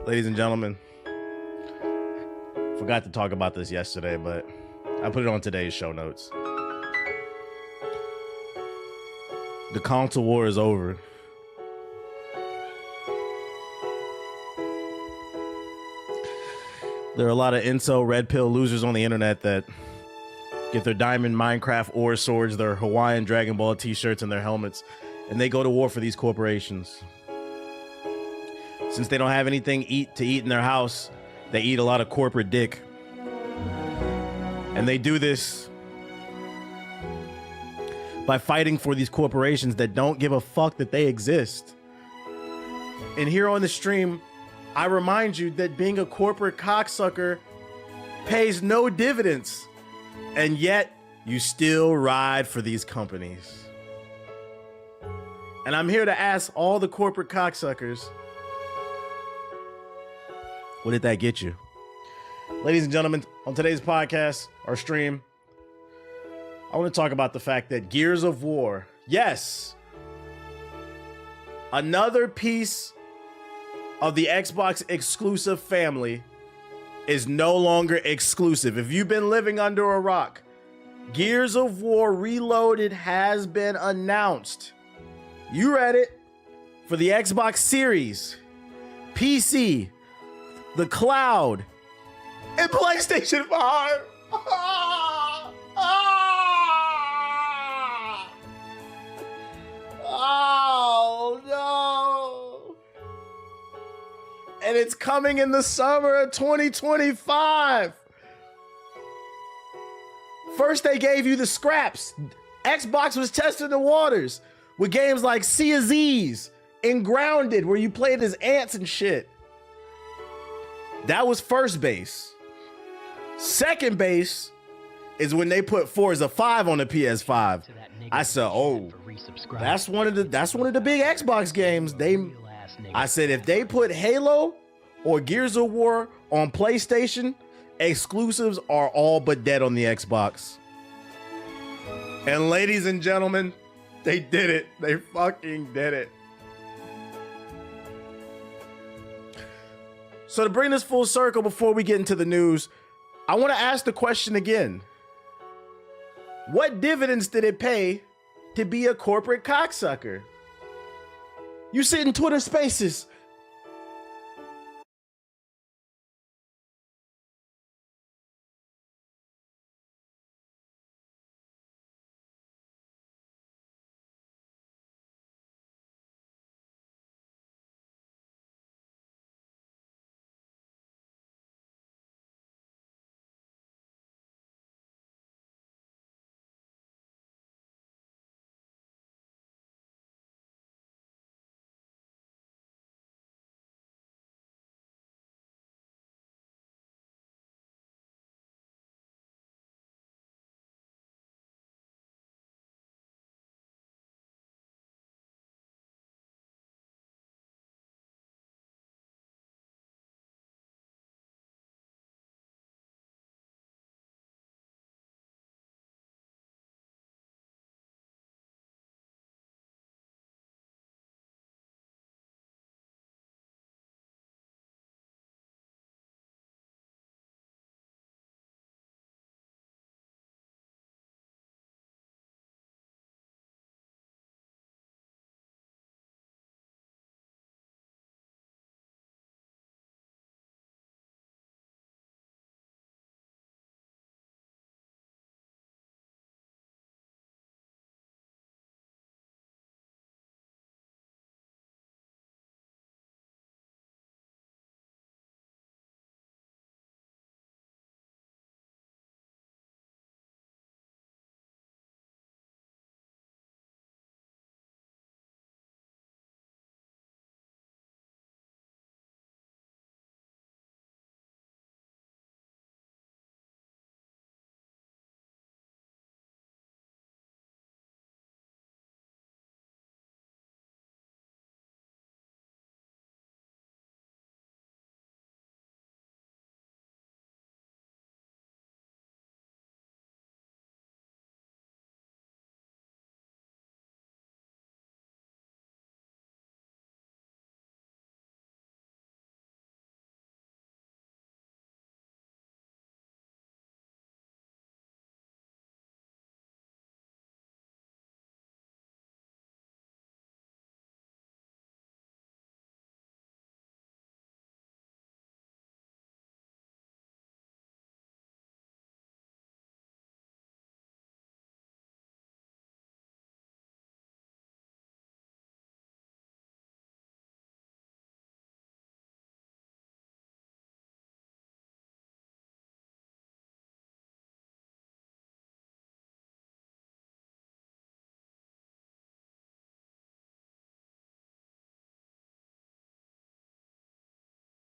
Ladies and gentlemen, forgot to talk about this yesterday, but I put it on today's show notes. The console war is over. There are a lot of incel red pill losers on the internet that get their diamond Minecraft ore swords, their Hawaiian Dragon Ball t-shirts, and their helmets, and they go to war for these corporations. Since they don't have anything to eat in their house, they eat a lot of corporate dick. And they do this by fighting for these corporations that don't give a fuck that they exist. And here on the stream, I remind you that being a corporate cocksucker pays no dividends, and yet you still ride for these companies. And I'm here to ask all the corporate cocksuckers, what did that get you? Ladies and gentlemen, on today's podcast, or stream, I want to talk about the fact that Gears of War, yes, another piece of the Xbox exclusive family, is no longer exclusive. If you've been living under a rock, Gears of War Reloaded has been announced. You read it, for the Xbox Series, PC, the cloud, and PlayStation 5. Oh no. And it's coming in the summer of 2025. First they gave you the scraps. Xbox was testing the waters with games like Sea of Z's and Grounded, where you played as ants and shit. That was first base. Second base is when they put Forza 5 on the PS5. I said, "Oh, that's one of the big Xbox games." I said, if they put Halo or Gears of War on PlayStation, exclusives are all but dead on the Xbox. And ladies and gentlemen, they did it. They fucking did it. So to bring this full circle before we get into the news, I want to ask the question again. What dividends did it pay to be a corporate cocksucker? You sit in Twitter Spaces.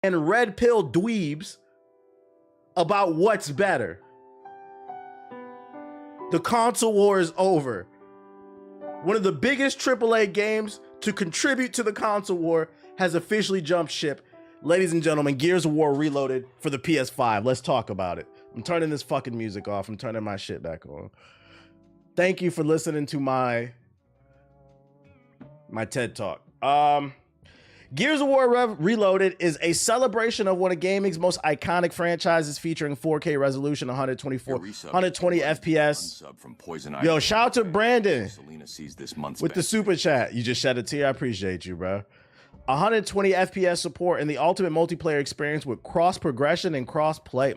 and red pill dweebs about what's better. The console war is over. One of the biggest AAA games to contribute to the console war has officially jumped ship. Ladies and gentlemen, Gears of War Reloaded for the PS5. Let's talk about it. I'm turning this fucking music off. I'm turning my shit back on. Thank you for listening to my TED Talk. Gears of War Reloaded is a celebration of one of gaming's most iconic franchises, featuring 4K resolution, 120 FPS. Yo, shout out to Brandon with the super chat. You just shed a tear. I appreciate you, bro. 120 FPS support and the ultimate multiplayer experience with cross progression and cross play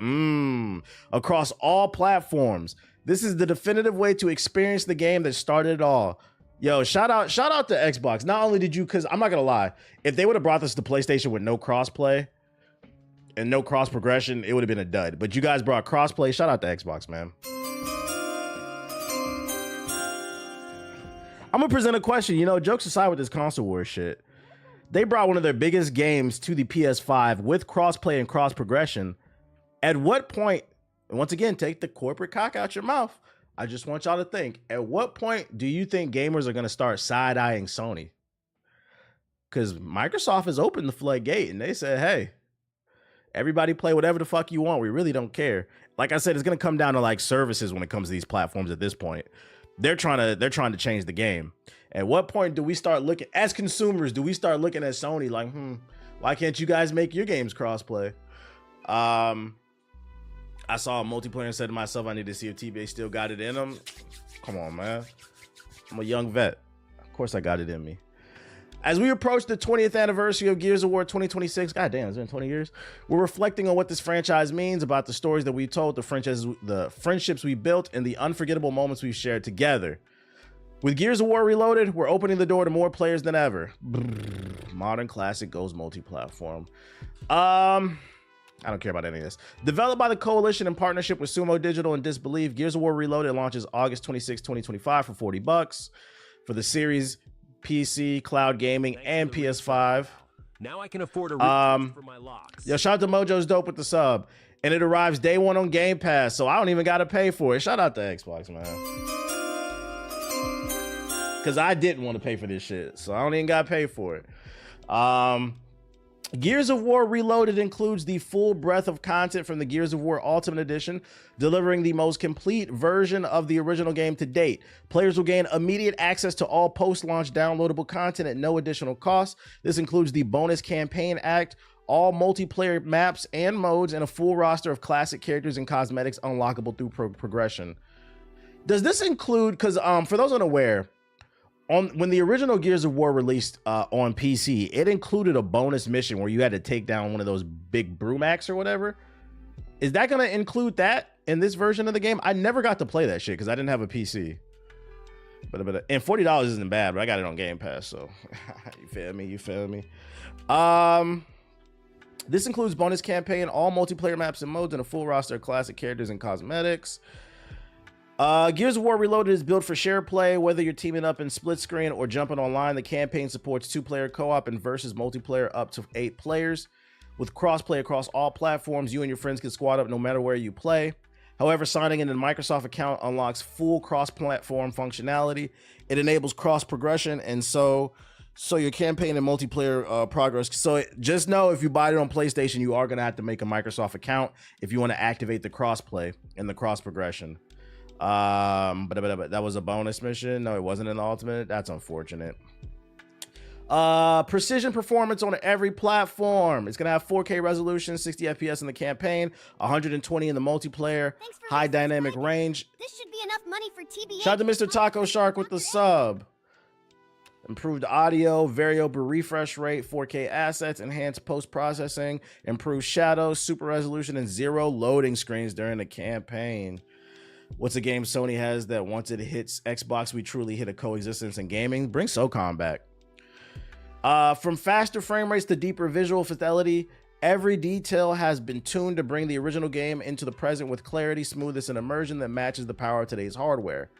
across all platforms. This is the definitive way to experience the game that started it all. Yo, shout out to Xbox. Not only did you, because I'm not gonna lie, if they would have brought this to PlayStation with no crossplay and no cross progression, it would have been a dud. But you guys brought crossplay. Shout out to Xbox, man. I'm gonna present a question. You know, jokes aside with this console war shit, they brought one of their biggest games to the PS5 with crossplay and cross progression. At what point, and once again, take the corporate cock out your mouth, I just want y'all to think, at what point do you think gamers are going to start side-eyeing Sony? Because Microsoft has opened the floodgate and they said, hey, everybody play whatever the fuck you want. We really don't care. Like I said, it's going to come down to like services when it comes to these platforms at this point. They're trying to change the game. At what point do we start looking, as consumers, do we start looking at Sony like, why can't you guys make your games crossplay? I saw a multiplayer and said to myself, I need to see if TBA still got it in him. Come on, man. I'm a young vet. Of course I got it in me. As we approach the 20th anniversary of Gears of War 2026, god damn, it's been 20 years. We're reflecting on what this franchise means, about the stories that we told, the friendships we built, and the unforgettable moments we've shared together. With Gears of War Reloaded, we're opening the door to more players than ever. Modern classic goes multi-platform. I don't care about any of this. Developed by the Coalition in partnership with Sumo Digital and Disbelief, Gears of War Reloaded launches August 26, 2025 for $40 for the series, PC, cloud gaming, and PS5. Now I can afford a refund for my locks. Yo, shout out to Mojo's Dope with the sub. And it arrives day one on Game Pass, so I don't even got to pay for it. Shout out to Xbox, man. Because I didn't want to pay for this shit, so I don't even got to pay for it. Gears of War Reloaded includes the full breadth of content from the Gears of War Ultimate Edition, delivering the most complete version of the original game to date. Players will gain immediate access to all post-launch downloadable content at no additional cost. This includes the bonus campaign act, all multiplayer maps and modes, and a full roster of classic characters and cosmetics unlockable through progression. Does this include, because for those unaware, when the original Gears of War released on PC, it included a bonus mission where you had to take down one of those big Brumacs or whatever. Is that going to include that in this version of the game? I never got to play that shit because I didn't have a PC. But and $40 isn't bad, but I got it on Game Pass, so you feel me? This includes bonus campaign, all multiplayer maps and modes, and a full roster of classic characters and cosmetics. Gears of War Reloaded is built for share play, whether you're teaming up in split screen or jumping online. The campaign supports 2-player co-op and versus multiplayer up to 8 players. With crossplay across all platforms, you and your friends can squad up no matter where you play. However, signing in a Microsoft account unlocks full cross-platform functionality. It enables cross-progression, and so your campaign and multiplayer progress. So just know, if you buy it on PlayStation, you are going to have to make a Microsoft account if you want to activate the crossplay and the cross-progression. But that was a bonus mission. No, it wasn't an ultimate. That's unfortunate. Precision performance on every platform. It's gonna have 4K resolution, 60 FPS in the campaign, 120 in the multiplayer, high dynamic range. This should be enough money for TBA. Shout out to Mr. Taco Shark with the sub. Improved audio, variable refresh rate, 4K assets, enhanced post-processing, improved shadows, super resolution, and 0 loading screens during the campaign. What's a game Sony has that once it hits Xbox, we truly hit a coexistence in gaming? Bring SOCOM back. From faster frame rates to deeper visual fidelity, every detail has been tuned to bring the original game into the present with clarity, smoothness, and immersion that matches the power of today's hardware.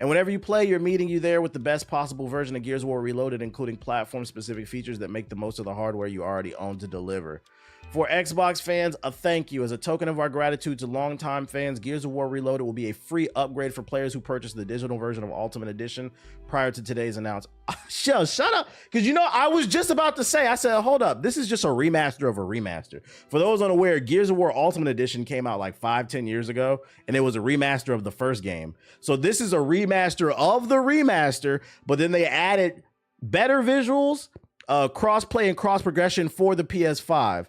And whenever you play, you're meeting you there with the best possible version of Gears of War Reloaded, including platform-specific features that make the most of the hardware you already own to deliver. For Xbox fans, a thank you. As a token of our gratitude to longtime fans, Gears of War Reloaded will be a free upgrade for players who purchase the digital version of Ultimate Edition prior to today's announcement. Shut up. Because, you know, I was just about to say, I said, hold up. This is just a remaster of a remaster. For those unaware, Gears of War Ultimate Edition came out like 5-10 years ago, and it was a remaster of the first game. So this is a remaster of the remaster, but then they added better visuals, cross-play and cross-progression for the PS5.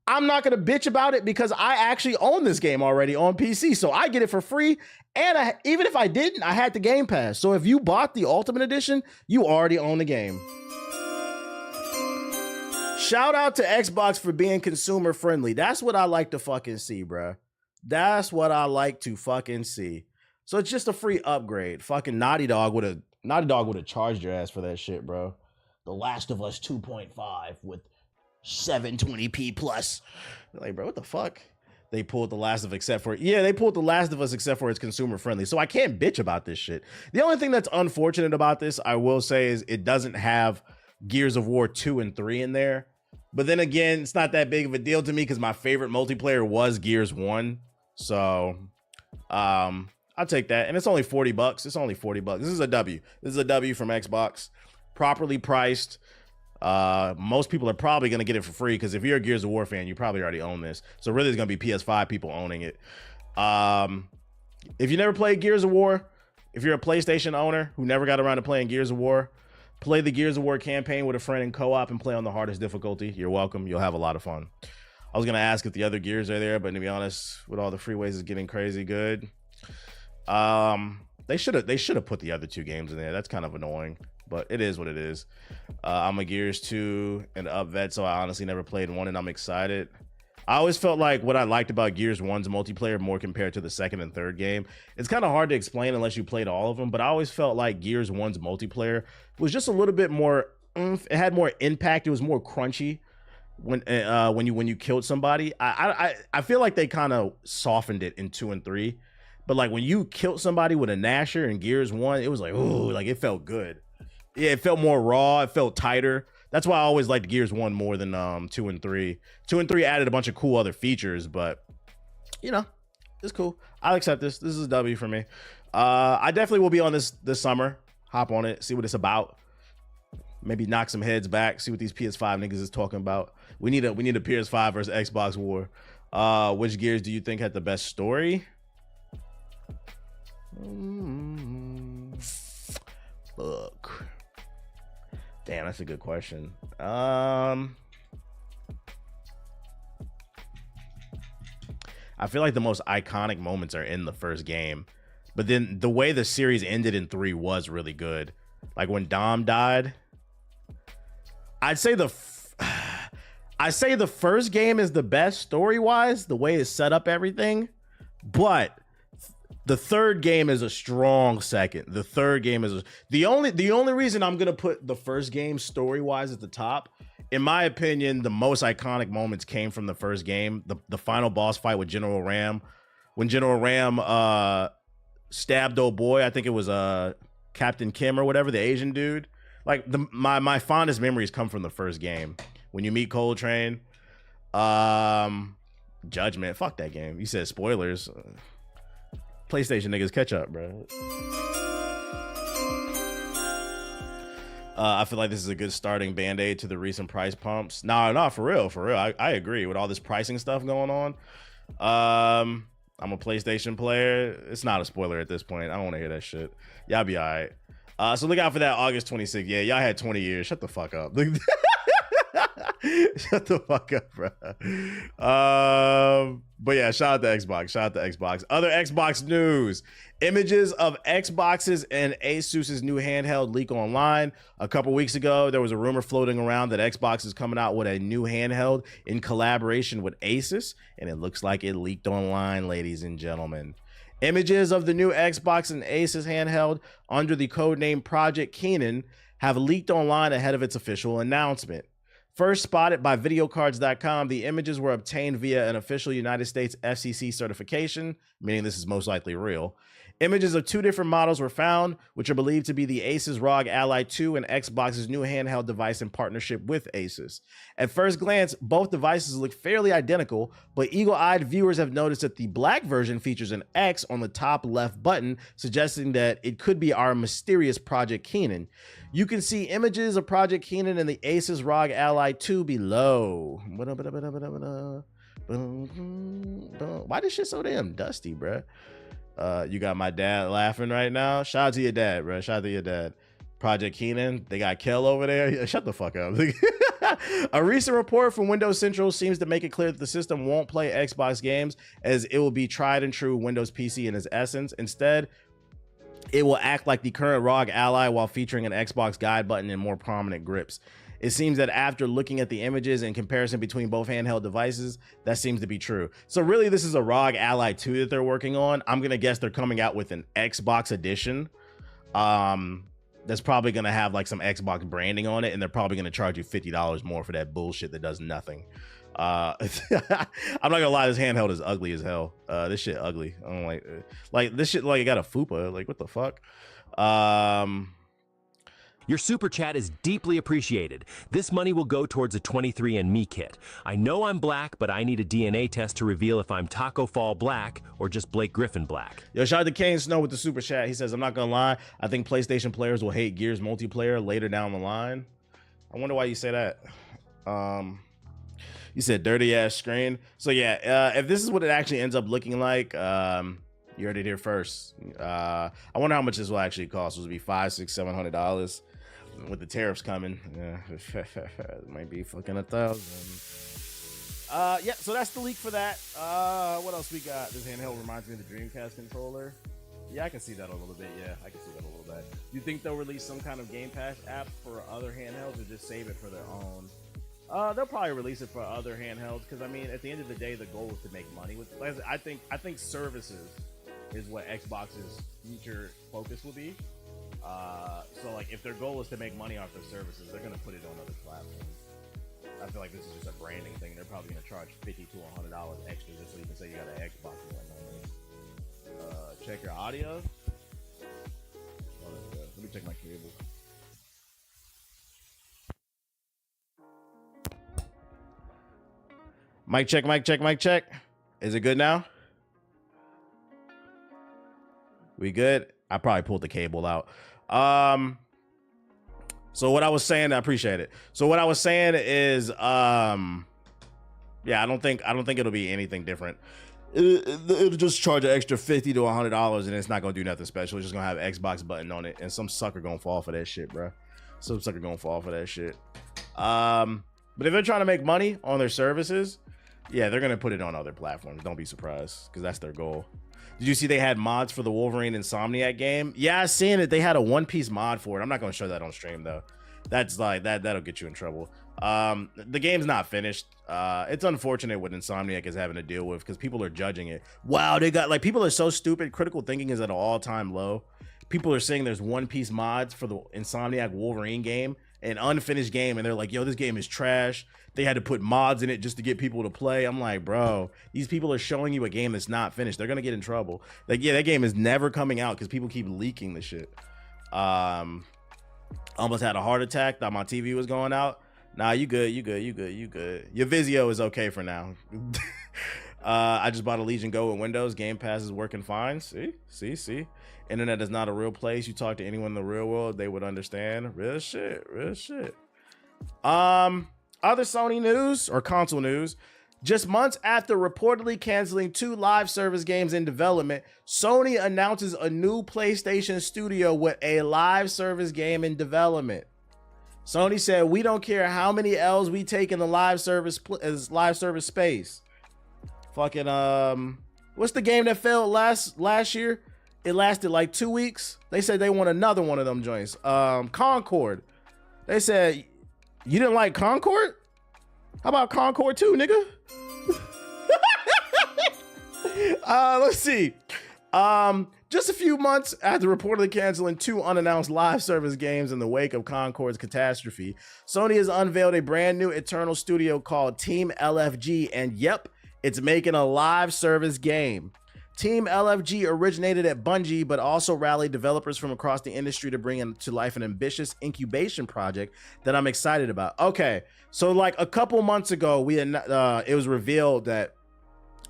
I'm not going to bitch about it because I actually own this game already on PC. So I get it for free. And even if I didn't, I had the Game Pass. So if you bought the Ultimate Edition, you already own the game. Shout out to Xbox for being consumer friendly. That's what I like to fucking see, bruh. That's what I like to fucking see. So it's just a free upgrade. Fucking Naughty Dog would have charged your ass for that shit, bro. The Last of Us 2.5 with 720p plus. Like, bro, what the fuck? They pulled The Last of Us except for they pulled The Last of Us except for it's consumer friendly. So I can't bitch about this shit. The only thing that's unfortunate about this, I will say, is it doesn't have Gears of War 2 and 3 in there. But then again, it's not that big of a deal to me because my favorite multiplayer was Gears 1. So I'll take that. And it's only $40. It's only $40. This is a W. This is a W from Xbox. Properly priced. Most people are probably going to get it for free because if you're a Gears of War fan, you probably already own this. So really, it's going to be PS5 people owning it. If you never played Gears of War, if you're a PlayStation owner who never got around to playing Gears of War, play the Gears of War campaign with a friend in co-op and play on the hardest difficulty. You're welcome. You'll have a lot of fun. I was going to ask if the other Gears are there, but to be honest, with all the freeways is getting crazy good. They should have put the other two games in there. That's kind of annoying, but it is what it is. I'm a Gears 2 and up vet, so I honestly never played one, and I'm excited. I always felt like what I liked about Gears 1's multiplayer more compared to the second and third game. It's kind of hard to explain unless you played all of them, but I always felt like Gears 1's multiplayer was just a little bit more oomph. It had more impact. It was more crunchy when you killed somebody. I feel like they kind of softened it in 2 and 3. But like when you killed somebody with a Gnasher in Gears 1, it was like, ooh, like it felt good. Yeah, it felt more raw. It felt tighter. That's why I always liked Gears 1 more than 2 and 3. 2 and 3 added a bunch of cool other features, but you know, it's cool. I'll accept this. This is a W for me. I definitely will be on this summer. Hop on it, see what it's about. Maybe knock some heads back, see what these PS5 niggas is talking about. We need a PS5 versus Xbox war. Which Gears do you think had the best story? Fuck. Damn, that's a good question. I feel like the most iconic moments are in the first game, but then the way the series ended in 3 was really good. Like when Dom died, I'd say the first game is the best story-wise, the way it set up everything, but the third game is a strong second. The third game is the only reason I'm gonna put the first game story-wise at the top. In my opinion, the most iconic moments came from the first game. The final boss fight with General Ram, when General Ram stabbed old boy. I think it was Captain Kim or whatever, the Asian dude. Like my fondest memories come from the first game. When you meet Coltrane, Judgment. Fuck that game. You said spoilers. PlayStation niggas catch up, bro. I feel like this is a good starting band-aid to the recent price pumps. No, for real. I agree with all this pricing stuff going on. I'm a PlayStation player. It's not a spoiler at this point. I don't want to hear that shit. Y'all be all right. So look out for that August 26th. Yeah, y'all had 20 years. Shut the fuck up. Shut the fuck up, bro. But yeah, shout out to Xbox. Other Xbox news. Images of Xboxes and Asus's new handheld leak online. A couple weeks ago, there was a rumor floating around that Xbox is coming out with a new handheld in collaboration with Asus, and it looks like it leaked online, ladies and gentlemen. Images of the new Xbox and Asus handheld under the codename Project Keenan have leaked online ahead of its official announcement. First spotted by videocards.com, the images were obtained via an official United States FCC certification, meaning this is most likely real. Images of 2 different models were found, which are believed to be the Asus ROG Ally 2 and Xbox's new handheld device in partnership with Asus. At first glance, both devices look fairly identical, but eagle-eyed viewers have noticed that the black version features an X on the top left button, suggesting that it could be our mysterious Project Keenan. You can see images of Project Keenan and the Asus ROG Ally 2 below. Why this shit so damn dusty, bruh? You got my dad laughing right now. Shout out to your dad, bro. Shout out to your dad. Project Keenan, they got Kel over there. Shut the fuck up. A recent report from Windows Central seems to make it clear that the system won't play Xbox games, as it will be tried and true Windows PC in its essence. Instead, it will act like the current ROG Ally while featuring an Xbox guide button and more prominent grips. It seems that after looking at the images and comparison between both handheld devices, that seems to be true. So really, this is a ROG Ally 2 that they're working on. I'm gonna guess they're coming out with an Xbox edition. That's probably gonna have like some Xbox branding on it, and they're probably gonna charge you $50 more for that bullshit that does nothing. I'm not gonna lie, this handheld is ugly as hell. This shit ugly. I don't like this shit like it got a fupa. Like what the fuck? Your super chat is deeply appreciated. This money will go towards a 23andMe kit. I know I'm black, but I need a DNA test to reveal if I'm Taco Fall black or just Blake Griffin black. Yo, shout out to Kane Snow with the super chat. He says, I'm not gonna lie, I think PlayStation players will hate Gears multiplayer later down the line. I wonder why you say that. You said dirty ass screen. So yeah, if this is what it actually ends up looking like, you heard it here first. I wonder how much this will actually cost. Will it be $500, $600, $700? With the tariffs coming, it might be fucking $1,000. Yeah, so that's the leak for that. What else we got? This handheld reminds me of the Dreamcast controller. Yeah, I can see that a little bit. Yeah, I can see that a little bit. You think they'll release some kind of Game Pass app for other handhelds, or just save it for their own? They'll probably release it for other handhelds, because I mean, at the end of the day, the goal is to make money. I think services is what Xbox's future focus will be. So like if their goal is to make money off their services, they're gonna put it on other platforms. I feel like this is just a branding thing. They're probably gonna charge $50 to $100 extra just so you can say you got an Xbox. Check your audio. Oh, let me check my cable. Mic check, mic check, mic check. Is it good now? We good? I probably pulled the cable out. So what I was saying, I appreciate it. So what I was saying is, yeah, I don't think it'll be anything different. It'll just charge an extra $50 to $100, and it's not gonna do nothing special. It's just gonna have an Xbox button on it, and some sucker gonna fall for that shit, bro. Some sucker gonna fall for that shit. But if they're trying to make money on their services, yeah, they're gonna put it on other platforms. Don't be surprised, because that's their goal. Did you see they had mods for the Wolverine Insomniac game? Yeah, I seen it. They had a One Piece mod for it. I'm not going to show that on stream, though. That's like, that'll get you in trouble. The game's not finished. It's unfortunate what Insomniac is having to deal with, because people are judging it. Wow, they got, like, people are so stupid. Critical thinking is at an all-time low. People are saying there's One Piece mods for the Insomniac Wolverine game, an unfinished game, and they're like, yo, this game is trash. They had to put mods in it just to get people to play. I'm like, bro, these people are showing you a game that's not finished. They're gonna get in trouble. Like, yeah, that game is never coming out because people keep leaking the shit. Almost had a heart attack. Thought my TV was going out. Nah, you good, you good, you good, you good. Your Vizio is okay for now. I just bought a Legion Go with Windows. Game Pass is working fine. See. Internet is not a real place. You talk to anyone in the real world, they would understand. Real shit, real shit. Other Sony news or console news. Just months after reportedly canceling 2 live service games in development, Sony announces a new PlayStation studio with a live service game in development. Sony said, we don't care how many L's we take in the live service space. Fucking, what's the game that failed last year? It lasted like 2 weeks. They said they want another one of them joints. Concord. They said, you didn't like Concord? How about Concord 2, nigga? Let's see. Just a few months after reportedly canceling 2 unannounced live service games in the wake of Concord's catastrophe, Sony has unveiled a brand new internal studio called Team LFG, and yep, it's making a live service game. Team LFG originated at Bungie, but also rallied developers from across the industry to bring into life an ambitious incubation project that I'm excited about. Okay, so like a couple months ago, it was revealed that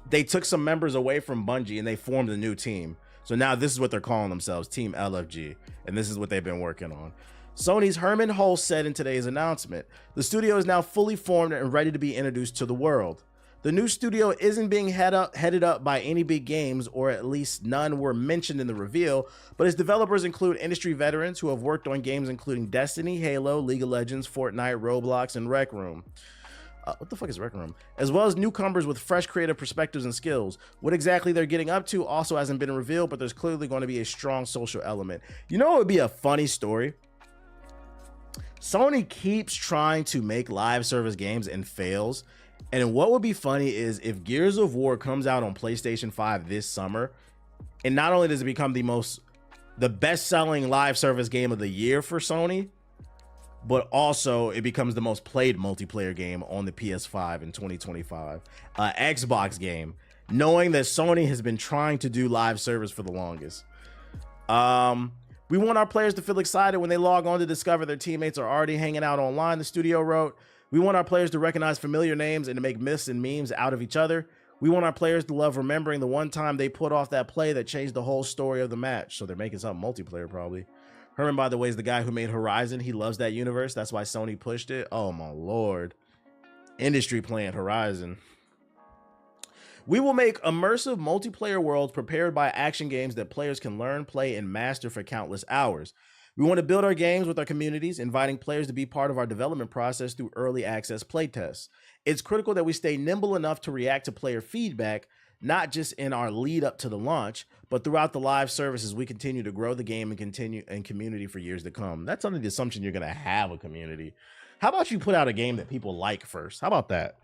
they took some members away from Bungie and they formed a new team. So now this is what they're calling themselves, Team LFG, and this is what they've been working on. Sony's Herman Hulse said in today's announcement, the studio is now fully formed and ready to be introduced to the world. The new studio isn't being headed up by any big games, or at least none were mentioned in the reveal, but its developers include industry veterans who have worked on games including Destiny, Halo, League of Legends, Fortnite, Roblox, and Rec Room. What the fuck is Rec Room? As well as newcomers with fresh creative perspectives and skills. What exactly they're getting up to also hasn't been revealed, but there's clearly going to be a strong social element. You know what would be a funny story? Sony keeps trying to make live service games and fails. And what would be funny is if Gears of War comes out on PlayStation 5 this summer, and not only does it become the best-selling live service game of the year for Sony, but also it becomes the most played multiplayer game on the PS5 in 2025. Xbox game, knowing that Sony has been trying to do live service for the longest. We want our players to feel excited when they log on to discover their teammates are already hanging out online, the studio wrote. We want our players to recognize familiar names and to make myths and memes out of each other. We want our players to love remembering the one time they put off that play that changed the whole story of the match. So they're making something multiplayer probably. Herman, by the way, is the guy who made Horizon. He loves that universe. That's why Sony pushed it. Oh my Lord. Industry playing Horizon. We will make immersive multiplayer worlds prepared by action games that players can learn, play, and master for countless hours. We want to build our games with our communities, inviting players to be part of our development process through early access playtests. It's critical that we stay nimble enough to react to player feedback, not just in our lead up to the launch, but throughout the live services we continue to grow the game and community for years to come. That's under the assumption you're going to have a community. How about you put out a game that people like first? How about that?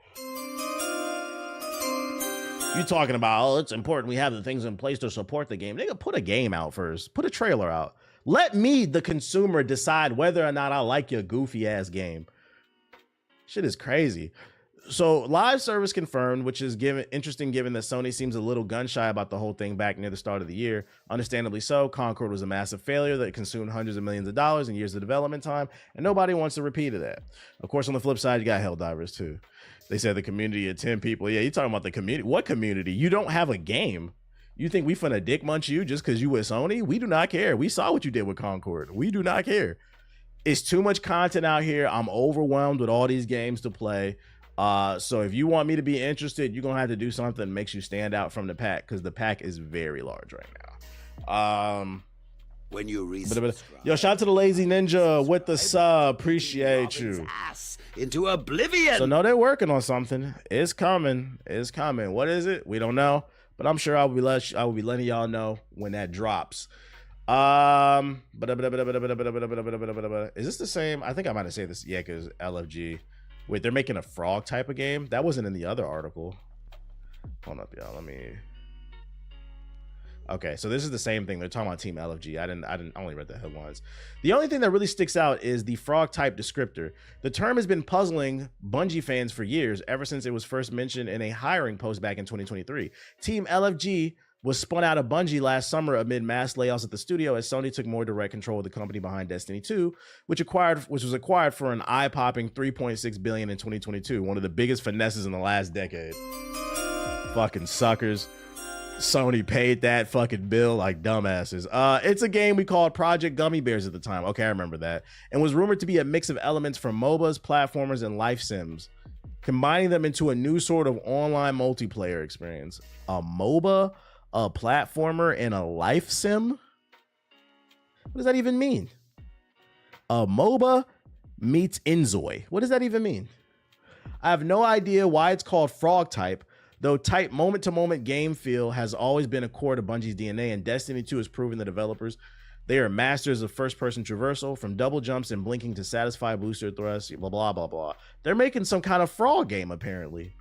You talking about, oh, it's important we have the things in place to support the game. Nigga, put a game out first. Put a trailer out. Let me, the consumer, decide whether or not I like your goofy ass game. Shit is crazy. So live service confirmed, which is interesting given that Sony seems a little gun shy about the whole thing back near the start of the year. Understandably so. Concord was a massive failure that consumed hundreds of millions of dollars and years of development time, and nobody wants a repeat of that. Of course, on the flip side, you got Helldivers too. They said the community of 10 people. Yeah, you talking about the community. What community? You don't have a game. You think we finna dick munch you just because you with Sony? We do not care. We saw what you did with Concord. We do not care. It's too much content out here. I'm overwhelmed with all these games to play. So if you want me to be interested, you're gonna have to do something that makes you stand out from the pack, because the pack is very large right now. When you yo, shout out to the Lazy Ninja with the sub. Appreciate you. Into oblivion. So no, they're working on something. It's coming. It's coming. What is it? We don't know, but I'm sure I will be letting y'all know when that drops. Is this the same? I think I might have said this. Yeah, because LFG. Wait, they're making a frog type of game? That wasn't in the other article. Hold up, y'all. Let me. Okay, so this is the same thing. They're talking about Team LFG. I only read the headlines. The only thing that really sticks out is the frog type descriptor. The term has been puzzling Bungie fans for years, ever since it was first mentioned in a hiring post back in 2023. Team LFG was spun out of Bungie last summer amid mass layoffs at the studio as Sony took more direct control of the company behind Destiny 2, which was acquired for an eye-popping $3.6 billion in 2022, one of the biggest finesses in the last decade. Fucking suckers. Sony paid that fucking bill like dumbasses. It's a game we called Project Gummy Bears at the time. Okay, I remember that. And was rumored to be a mix of elements from MOBAs, platformers, and life sims, combining them into a new sort of online multiplayer experience. A MOBA, a platformer, and a life sim? What does that even mean? A MOBA meets Inzoi. What does that even mean? I have no idea why it's called Frog Type, though tight moment-to-moment game feel has always been a core to Bungie's DNA, and Destiny 2 has proven the developers they are masters of first-person traversal, from double jumps and blinking to satisfy booster thrusts, blah, blah, blah, blah. They're making some kind of frog game, apparently.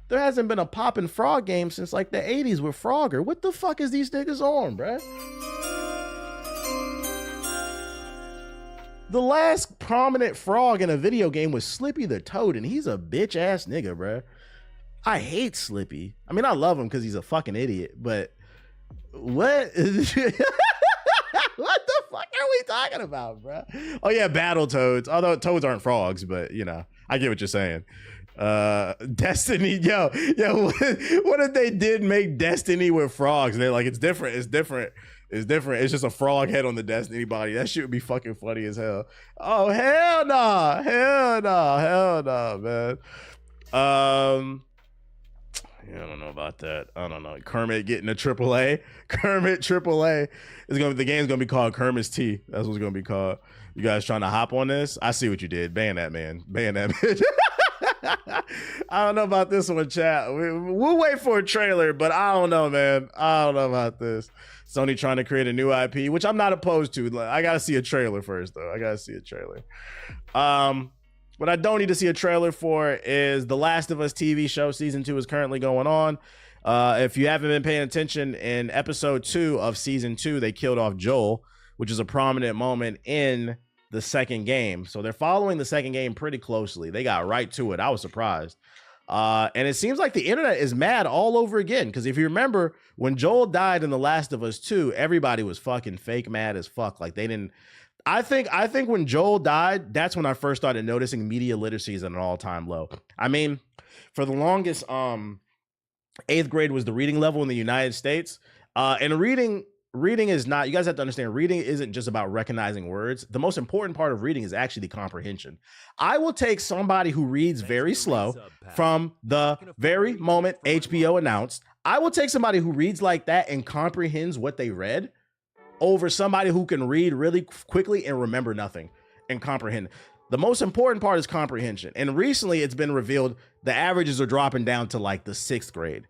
There hasn't been a poppin' frog game since, like, the 80s with Frogger. What the fuck is these niggas on, bruh? The last prominent frog in a video game was Slippy the Toad, and he's a bitch-ass nigga, bruh. I hate Slippy. I mean, I love him because he's a fucking idiot, but What? What the fuck are we talking about, bro? Oh yeah, battle toads. Although toads aren't frogs, but you know, I get what you're saying. Destiny, yo, what if they did make Destiny with frogs? They're like, it's different. It's just a frog head on the Destiny body. That shit would be fucking funny as hell. Oh hell no, man. Yeah, I don't know about that. I don't know. Kermit getting a AAA. Kermit AAA. The game's gonna be called Kermit's Tea. That's what it's gonna be called. You guys trying to hop on this? I see what you did. Ban that man. Ban that bitch. I don't know about this one, chat. We'll wait for a trailer, but I don't know, man. I don't know about this. Sony trying to create a new IP, which I'm not opposed to. I gotta see a trailer first, though. I gotta see a trailer. What I don't need to see a trailer for is The Last of Us TV show. Season 2 is currently going on. If you haven't been paying attention, in episode 2 of season 2, they killed off Joel, which is a prominent moment in the second game. So they're following the second game pretty closely. They got right to it. I was surprised. And it seems like the internet is mad all over again. Because if you remember, when Joel died in The Last of Us 2, everybody was fucking fake mad as fuck. Like they didn't... I think when Joel died, that's when I first started noticing media literacy is at an all-time low. I mean, for the longest, 8th grade was the reading level in the United States. And reading is not, you guys have to understand, reading isn't just about recognizing words. The most important part of reading is actually the comprehension. I will take somebody who reads very slow from the very moment HBO announced. I will take somebody who reads like that and comprehends what they read over somebody who can read really quickly and remember nothing and comprehend. The most important part is comprehension. And recently it's been revealed the averages are dropping down to like the 6th grade.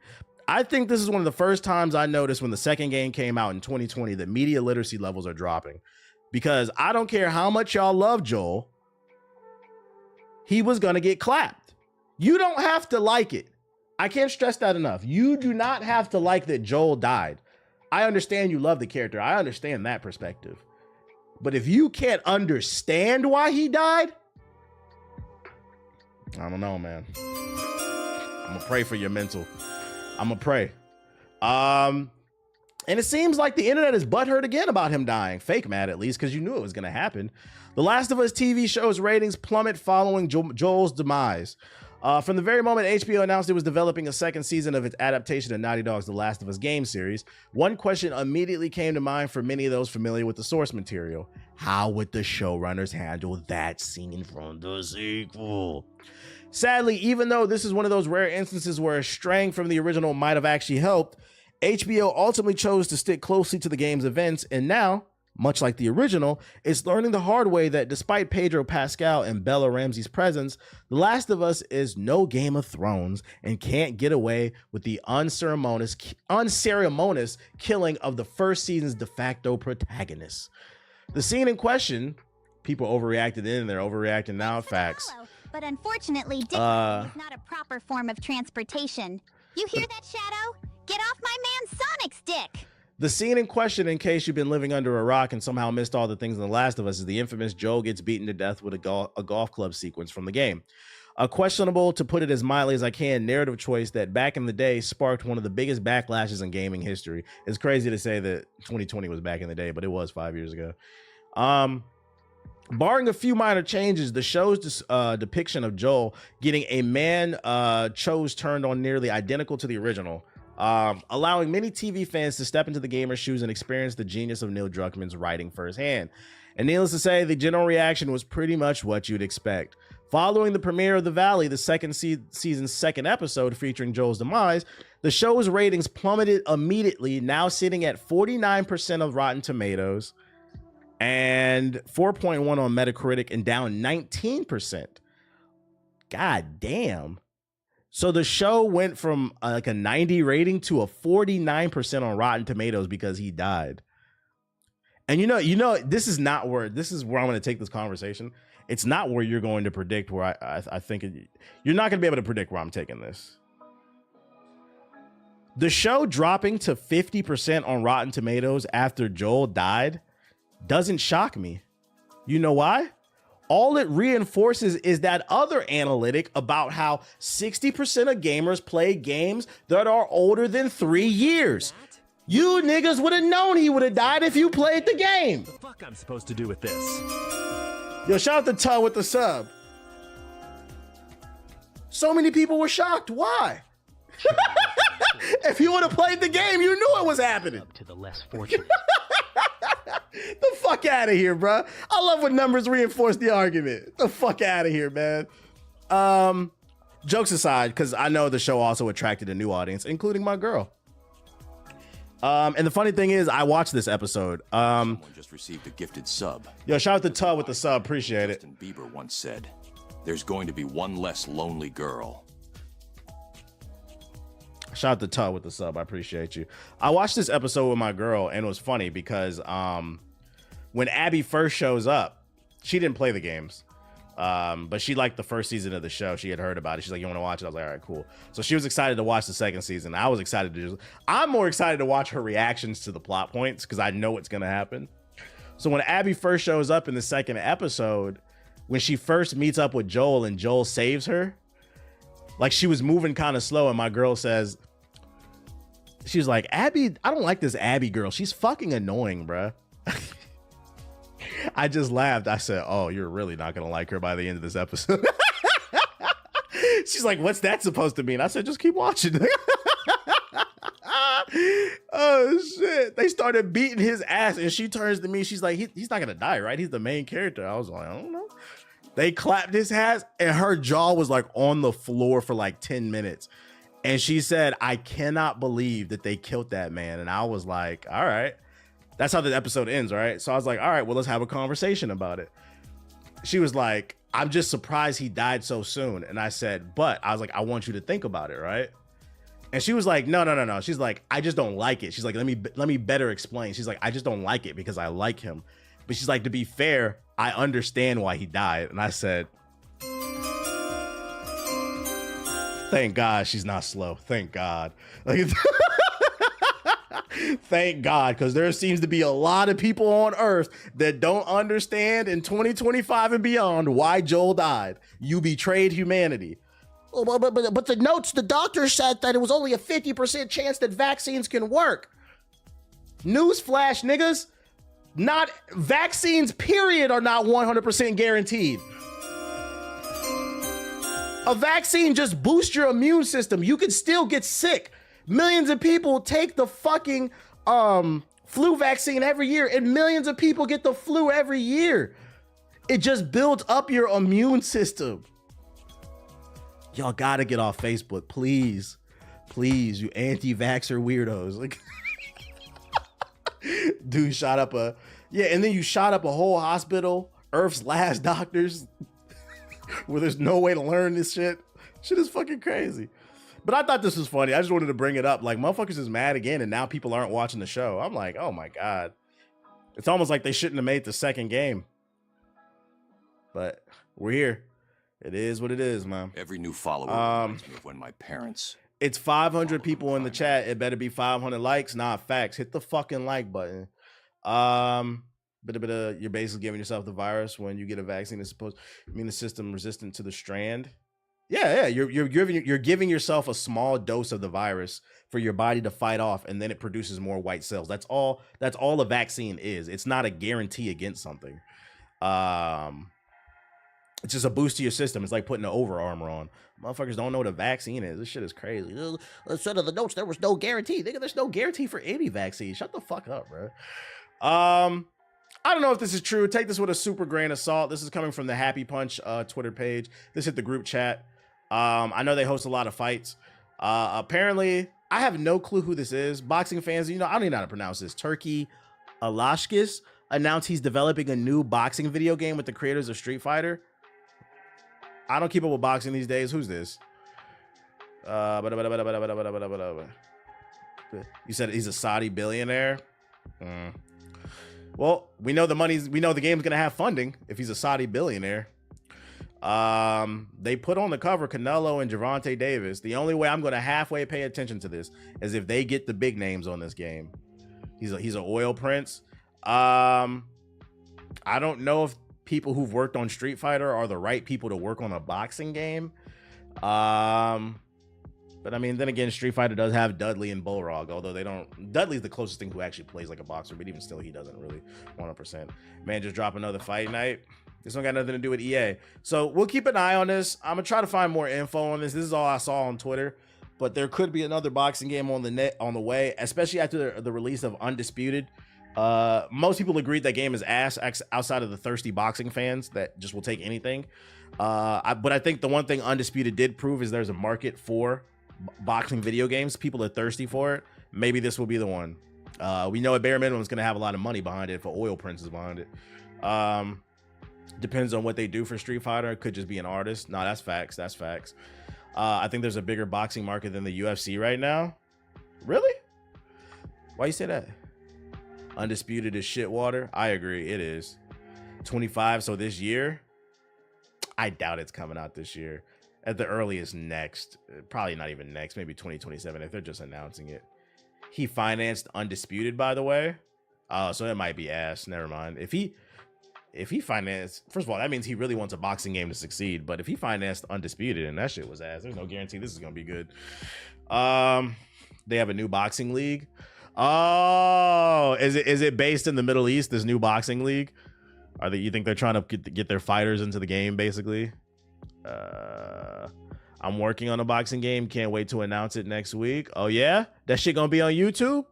I think this is one of the first times I noticed when the second game came out in 2020 that media literacy levels are dropping. Because I don't care how much y'all love Joel, he was gonna get clapped. You don't have to like it. I can't stress that enough. You do not have to like that Joel died. I understand you love the character. I understand that perspective. But if you can't understand why he died, I don't know, man. I'm gonna pray for your mental. I'm gonna pray. And it seems like the internet is butthurt again about him dying. Fake mad, at least, because you knew it was gonna happen. The Last of Us TV show's ratings plummet following Joel's demise. From the very moment HBO announced it was developing a second season of its adaptation of Naughty Dog's The Last of Us game series, one question immediately came to mind for many of those familiar with the source material. How would the showrunners handle that scene from the sequel? Sadly, even though this is one of those rare instances where straying from the original might have actually helped, HBO ultimately chose to stick closely to the game's events, and now, much like the original, it's learning the hard way that despite Pedro Pascal and Bella Ramsey's presence, The Last of Us is no Game of Thrones and can't get away with the unceremonious killing of the first season's de facto protagonist. The scene in question, people overreacted then, they're overreacting now, facts. But unfortunately, dignity is not a proper form of transportation. You hear that, Shadow? Get off my man Sonic's dick! The scene in question, in case you've been living under a rock and somehow missed all the things in The Last of Us, is the infamous Joel gets beaten to death with a golf club sequence from the game. A questionable, to put it as mildly as I can, narrative choice that back in the day sparked one of the biggest backlashes in gaming history. It's crazy to say that 2020 was back in the day, but it was 5 years ago. Barring a few minor changes, the show's depiction of Joel getting a man chose turned on nearly identical to the original, allowing many TV fans to step into the gamer's shoes and experience the genius of Neil Druckmann's writing firsthand. And needless to say, the general reaction was pretty much what you'd expect. Following the premiere of The Valley, the second season's second episode featuring Joel's demise, the show's ratings plummeted immediately, now sitting at 49% of Rotten Tomatoes and 4.1 on Metacritic and down 19%. God damn. So the show went from like a 90 rating to a 49% on Rotten Tomatoes because he died. And you know, this is where I'm going to take this conversation. It's not where you're going to predict where I think you're not going to be able to predict where I'm taking this. The show dropping to 50% on Rotten Tomatoes after Joel died doesn't shock me. You know why? All it reinforces is that other analytic about how 60% of gamers play games that are older than 3 years. You niggas would have known he would have died if you played the game. The fuck I'm supposed to do with this? Yo, shout out to Tug with the sub. So many people were shocked. Why? If you would have played the game, you knew it was happening. Up to the less fortunate. The fuck out of here, bro. I love when numbers reinforce the argument. The fuck out of here, man. Jokes aside, because I know the show also attracted a new audience, including my girl. And the funny thing is, I watched this episode. Someone just received a gifted sub. Yo, shout out to Tug with the sub. Appreciate it. Justin Bieber once said, "There's going to be one less lonely girl." Shout out to Tug with the sub. I appreciate you. I watched this episode with my girl, and it was funny because when Abby first shows up, she didn't play the games. But she liked the first season of the show. She had heard about it. She's like, you want to watch it? I was like, all right, cool. So she was excited to watch the second season. I was excited I'm more excited to watch her reactions to the plot points because I know what's going to happen. So when Abby first shows up in the second episode, when she first meets up with Joel and Joel saves her, like she was moving kind of slow, and my girl says, she was like, Abby, I don't like this Abby girl. She's fucking annoying, bruh. I just laughed. I said, oh, you're really not going to like her by the end of this episode. She's like, what's that supposed to mean? I said, just keep watching. Oh, shit. They started beating his ass, and she turns to me. She's like, he's not going to die, right? He's the main character. I was like, I don't know. They clapped his ass, and her jaw was like on the floor for like 10 minutes. And she said, I cannot believe that they killed that man. And I was like, all right. That's how the episode ends, right? So I was like, all right, well, let's have a conversation about it. She was like, I'm just surprised he died so soon. And I said, but I was like, I want you to think about it, right? And she was like, no. She's like, I just don't like it. She's like, let me better explain. She's like, I just don't like it because I like him. But she's like, to be fair, I understand why he died. And I said, thank God she's not slow. Thank God. Like, thank God, because there seems to be a lot of people on Earth that don't understand in 2025 and beyond why Joel died. You betrayed humanity. But the notes, the doctor said that it was only a 50% chance that vaccines can work. Newsflash, niggas. Not vaccines, period, are not 100% guaranteed. A vaccine just boosts your immune system. You can still get sick. Millions of people take the fucking flu vaccine every year, and millions of people get the flu every year. It just builds up your immune system. Y'all gotta get off Facebook, please. Please, you anti-vaxxer weirdos. Like, dude shot up and then you shot up a whole hospital, Earth's last doctors, where there's no way to learn this shit. Shit is fucking crazy. But I thought this was funny. I just wanted to bring it up. Like, motherfuckers is mad again, and now people aren't watching the show. I'm like, oh my God. It's almost like they shouldn't have made the second game. But we're here. It is what it is, man. Every new follower reminds me of when my parents... It's 500 people in the chat. It better be 500 likes. Nah, facts. Hit the fucking like button. You're basically giving yourself the virus when you get a vaccine. It's supposed to mean the system resistant to the strand. Yeah. You're giving yourself a small dose of the virus for your body to fight off, and then it produces more white cells. That's all a vaccine is. It's not a guarantee against something. It's just a boost to your system. It's like putting an over armor on. Motherfuckers don't know what a vaccine is. This shit is crazy. Instead of the notes, there was no guarantee. Nigga, there's no guarantee for any vaccine. Shut the fuck up, bro. I don't know if this is true. Take this with a super grain of salt. This is coming from the Happy Punch Twitter page. This hit the group chat. I know they host a lot of fights. Apparently, I have no clue who this is. Boxing fans, I don't even know how to pronounce this. Turkey Alashkis announced he's developing a new boxing video game with the creators of Street Fighter. I don't keep up with boxing these days. Who's this? You said he's a Saudi billionaire. Well, we know the game's gonna have funding if he's a Saudi billionaire. They put on the cover Canelo and Gervonta Davis. The only way I'm gonna halfway pay attention to this is if they get the big names on this game. He's an oil prince. I don't know if people who've worked on Street Fighter are the right people to work on a boxing game. But I mean, then again, Street Fighter does have Dudley and Bullrog, although they don't. Dudley's the closest thing who actually plays like a boxer, but even still, he doesn't really 100%. Man, just drop another fight night. This one got nothing to do with EA. So we'll keep an eye on this. I'm gonna try to find more info on this. This is all I saw on Twitter, but there could be another boxing game on the way, especially after the release of Undisputed. Most people agreed that game is ass outside of the thirsty boxing fans that just will take anything. But I think the one thing Undisputed did prove is there's a market for boxing video games. People are thirsty for it. Maybe this will be the one. We know at bare minimum is going to have a lot of money behind it if an oil prince is behind it. Depends on what they do for Street Fighter. It could just be an artist. No, that's facts. That's facts. I think there's a bigger boxing market than the UFC right now. Really? Why you say that? Undisputed is shit water. I agree. It is 25. So this year, I doubt it's coming out this year. At the earliest next, probably not even next, maybe 2027 if they're just announcing it. He financed Undisputed, by the way. So it might be ass. Never mind. If he financed, first of all, that means he really wants a boxing game to succeed. But if he financed Undisputed and that shit was ass, there's no guarantee this is gonna be good. They have a new boxing league. Oh, is it based in the Middle East? This new boxing league? You think they're trying to get their fighters into the game, basically? I'm working on a boxing game. Can't wait to announce it next week. Oh yeah, that shit gonna be on YouTube.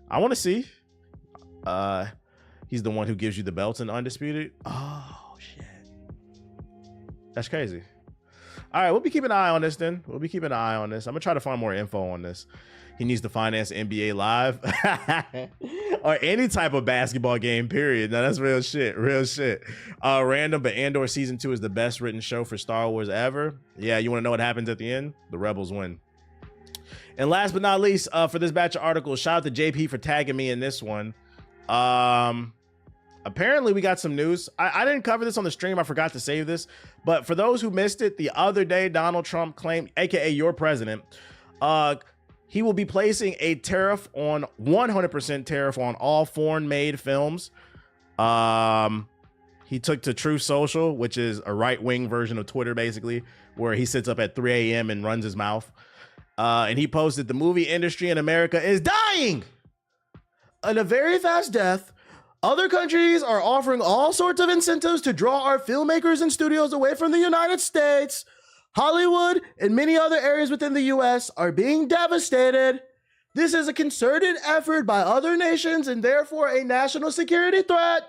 I want to see. He's the one who gives you the belts in Undisputed. Oh shit, that's crazy. All right, we'll be keeping an eye on this then. We'll be keeping an eye on this. I'm gonna try to find more info on this. He needs to finance NBA Live or any type of basketball game, period. Now that's real shit, real shit. Random, but Andor Season 2 is the best written show for Star Wars ever. Yeah, you want to know what happens at the end? The Rebels win. And last but not least, for this batch of articles, shout out to JP for tagging me in this one. Apparently we got some news. I didn't cover this on the stream. I forgot to save this. But for those who missed it, the other day, Donald Trump claimed, aka your president, he will be placing a tariff on 100% tariff on all foreign made films. He took to Truth Social, which is a right-wing version of Twitter, basically, where he sits up at 3 a.m. and runs his mouth. And he posted, the movie industry in America is dying in a very fast death. Other countries are offering all sorts of incentives to draw our filmmakers and studios away from the United States. Hollywood and many other areas within the US are being devastated. This is a concerted effort by other nations and therefore a national security threat.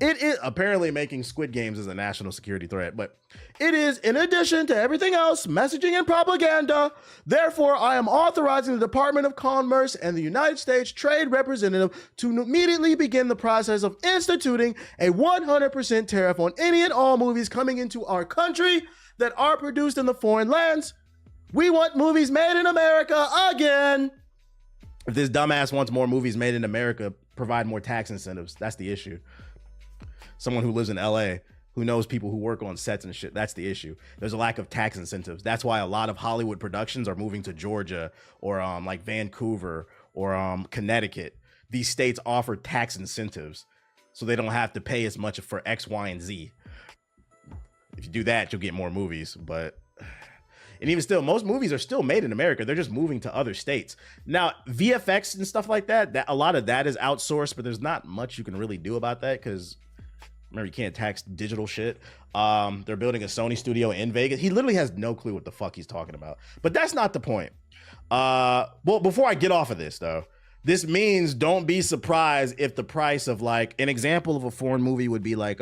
It is apparently making Squid Games as a national security threat, but it is, in addition to everything else, messaging and propaganda. Therefore, I am authorizing the Department of Commerce and the United States Trade Representative to immediately begin the process of instituting a 100% tariff on any and all movies coming into our country that are produced in the foreign lands. We want movies made in America again. If this dumbass wants more movies made in America, provide more tax incentives. That's the issue. Someone who lives in LA, who knows people who work on sets and shit, that's the issue. There's a lack of tax incentives. That's why a lot of Hollywood productions are moving to Georgia or like Vancouver or Connecticut. These states offer tax incentives so they don't have to pay as much for X, Y, and Z. If you do that, you'll get more movies. But, and even still, most movies are still made in America. They're just moving to other states. Now, VFX and stuff like that, a lot of that is outsourced, but there's not much you can really do about that because, remember, you can't tax digital shit. They're building a Sony studio in Vegas. He literally has no clue what the fuck he's talking about. But that's not the point. Well, before I get off of this, though, this means don't be surprised if the price of, like, an example of a foreign movie would be like,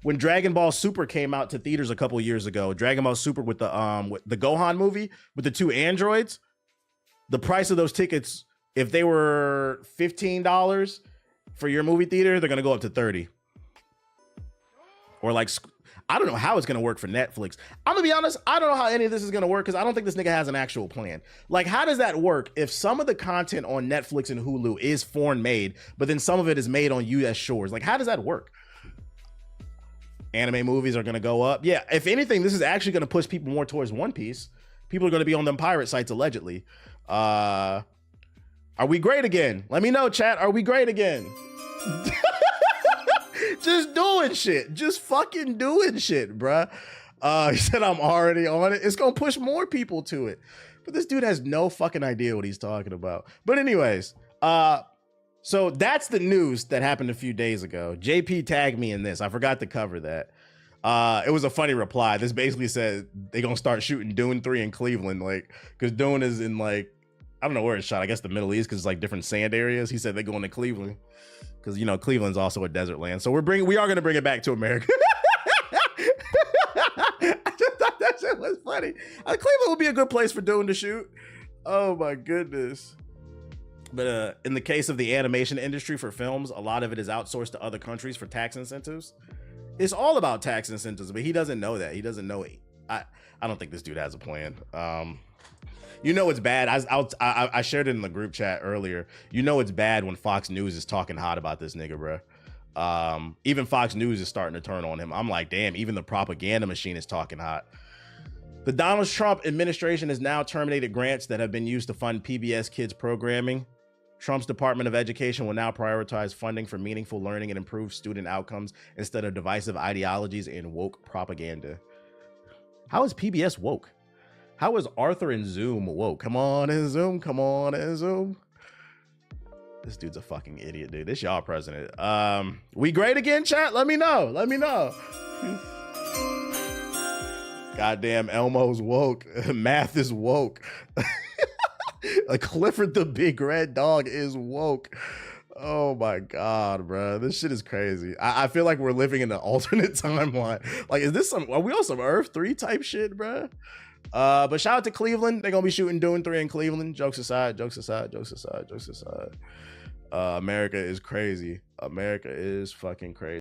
when Dragon Ball Super came out to theaters a couple years ago, Dragon Ball Super with the Gohan movie with the 2 androids, the price of those tickets, if they were $15 for your movie theater, they're gonna go up to $30. Or like, I don't know how it's gonna work for Netflix. I'm gonna be honest, I don't know how any of this is gonna work because I don't think this nigga has an actual plan. Like, how does that work if some of the content on Netflix and Hulu is foreign made, but then some of it is made on US shores? Like, how does that work? Anime movies are going to go up. Yeah, if anything, this is actually going to push people more towards One Piece. People are going to be on them pirate sites, allegedly. Are we great again? Let me know, chat. Are we great again? Just doing shit. Just fucking doing shit, bruh. He said, I'm already on it. It's going to push more people to it. But this dude has no fucking idea what he's talking about. But anyways, so that's the news that happened a few days ago. JP tagged me in this. I forgot to cover that. It was a funny reply. This basically said they're going to start shooting Dune 3 in Cleveland. Like, because Dune is in like, I don't know where it's shot. I guess the Middle East, because it's like different sand areas. He said they're going to Cleveland because, you know, Cleveland's also a desert land. So we are going to bring it back to America. I just thought that shit was funny. Cleveland would be a good place for Dune to shoot. Oh my goodness. But in the case of the animation industry for films, a lot of it is outsourced to other countries for tax incentives. It's all about tax incentives, but he doesn't know that. He doesn't know it. I don't think this dude has a plan. You know it's bad. I shared it in the group chat earlier. You know it's bad when Fox News is talking hot about this nigga, bro. Even Fox News is starting to turn on him. I'm like, damn, even the propaganda machine is talking hot. The Donald Trump administration has now terminated grants that have been used to fund PBS Kids programming. Trump's Department of Education will now prioritize funding for meaningful learning and improve student outcomes instead of divisive ideologies and woke propaganda. How is PBS woke? How is Arthur and Zoom woke? Come on and Zoom, come on and Zoom. This dude's a fucking idiot, dude. This y'all president. We great again, chat? Let me know. Let me know. Goddamn Elmo's woke. Math is woke. Like Clifford the Big Red Dog is woke. Oh my God, bro. This shit is crazy. I feel like we're living in an alternate timeline. Like, is this are we on some Earth 3 type shit, bro? But shout out to Cleveland. They're gonna be shooting Dune 3 in Cleveland. Jokes aside, jokes aside, jokes aside, jokes aside. America is crazy. America is fucking crazy.